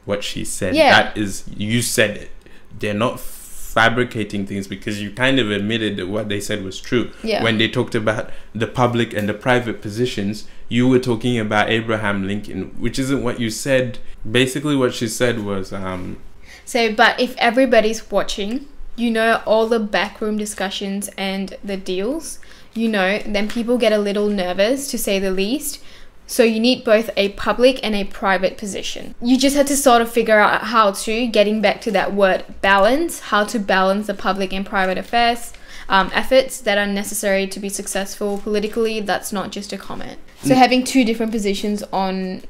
what she said. Yeah. That is, you said it. They're not fabricating things, because you kind of admitted that what they said was true. Yeah. When they talked about the public and the private positions, you were talking about Abraham Lincoln, which isn't what you said. Basically what she said was so, but if everybody's watching, you know, all the backroom discussions and the deals, you know, then people get a little nervous, to say the least. So you need both a public and a private position. You just had to sort of figure out how to, getting back to that word balance, how to balance the public and private affairs, efforts that are necessary to be successful politically. That's not just a comment. So having two different positions on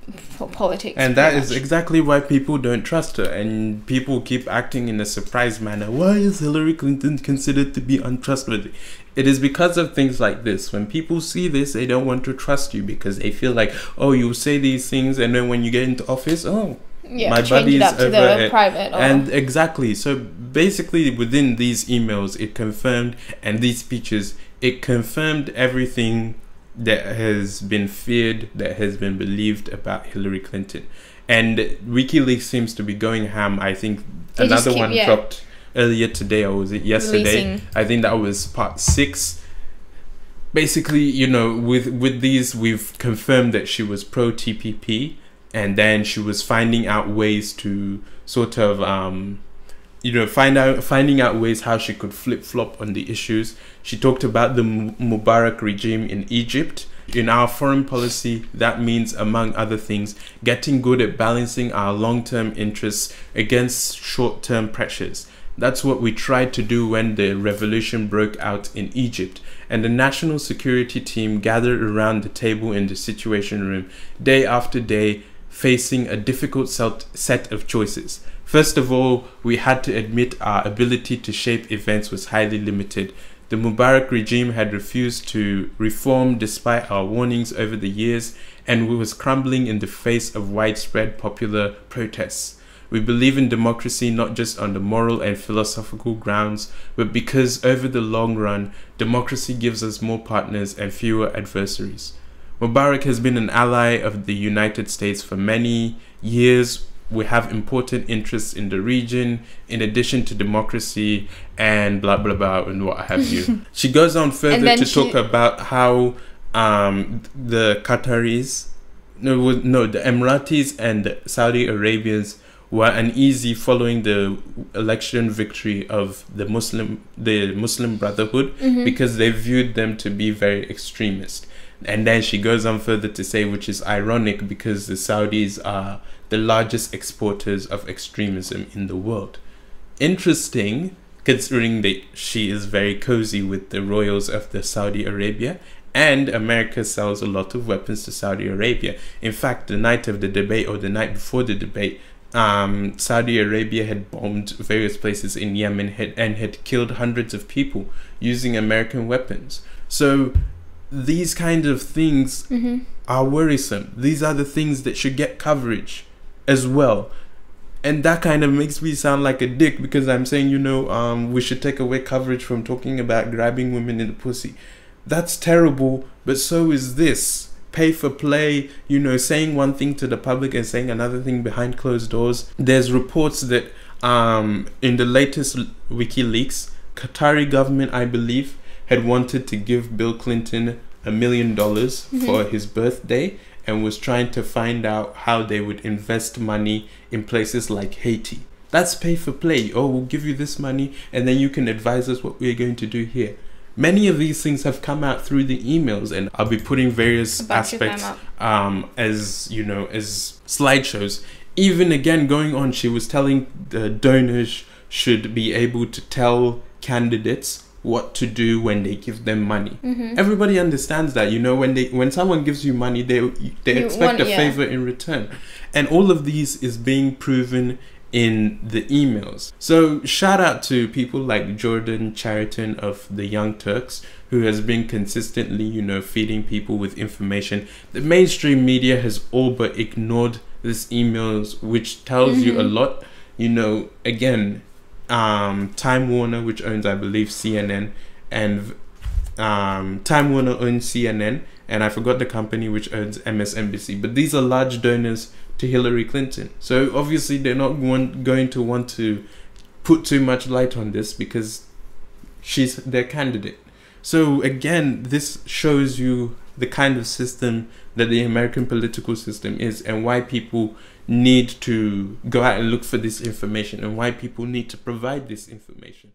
politics. And that is exactly why people don't trust her, and people keep acting in a surprised manner. Why is Hillary Clinton considered to be untrustworthy? It is because of things like this. When people see this, they don't want to trust you, because they feel like, oh, you say these things, and then when you get into office, oh, yeah, my change buddy's it up to over the it. private. Or... And exactly. So basically within these emails, it confirmed, and these speeches, it confirmed everything that has been feared, that has been believed about Hillary Clinton. And WikiLeaks seems to be going ham. I think another one dropped earlier today, or was it yesterday? I think that was part 6. Basically, you know, with these, we've confirmed that she was pro TPP, and then she was finding out ways to sort of you know, finding out ways how she could flip-flop on the issues. She talked about the Mubarak regime in Egypt. In our foreign policy, that means, among other things, getting good at balancing our long-term interests against short-term pressures. That's what we tried to do when the revolution broke out in Egypt, and the national security team gathered around the table in the Situation Room day after day, facing a difficult set of choices. First of all, we had to admit our ability to shape events was highly limited. The Mubarak regime had refused to reform despite our warnings over the years, and was crumbling in the face of widespread popular protests. We believe in democracy not just on the moral and philosophical grounds, but because over the long run, democracy gives us more partners and fewer adversaries. Mubarak has been an ally of the United States for many years. We have important interests in the region, in addition to democracy and blah, blah, blah, and what have you. She goes on further to talk about how the Qataris, the Emiratis and the Saudi Arabians were uneasy following the election victory of the Muslim Brotherhood, because they viewed them to be very extremist. And then she goes on further to say, which is ironic, because the Saudis are the largest exporters of extremism in the world. Interesting, considering that she is very cozy with the royals of the Saudi Arabia, and America sells a lot of weapons to Saudi Arabia. In fact, the night of the debate, or the night before the debate, Saudi Arabia had bombed various places in Yemen and had killed hundreds of people using American weapons. So these kind of things are worrisome. These are the things that should get coverage as well. And that kind of makes me sound like a dick, because I'm saying, you know, we should take away coverage from talking about grabbing women in the pussy. That's terrible, but so is this. Pay for play, you know, saying one thing to the public and saying another thing behind closed doors. There's reports that in the latest WikiLeaks, Qatari government, I believe, had wanted to give Bill Clinton $1 million for his birthday, and was trying to find out how they would invest money in places like Haiti. That's pay for play. Oh, we'll give you this money, and then you can advise us what we're going to do here. Many of these things have come out through the emails, and I'll be putting various aspects as, you know, as slideshows. Even again, going on, she was telling the donors should be able to tell candidates what to do when they give them money. Everybody understands that, you know, when someone gives you money, they expect a favor in return. And all of these is being proven in the emails. So shout out to people like Jordan Chariton of the Young Turks, who has been consistently, you know, feeding people with information. The mainstream media has all but ignored these emails, which tells you a lot. You know, again, Time Warner, which owns, I believe, CNN, and Time Warner owns CNN, and I forgot the company which owns MSNBC, but these are large donors to Hillary Clinton. So obviously they're not going to want to put too much light on this because she's their candidate. So again, this shows you the kind of system that the American political system is, and why people need to go out and look for this information, and why people need to provide this information.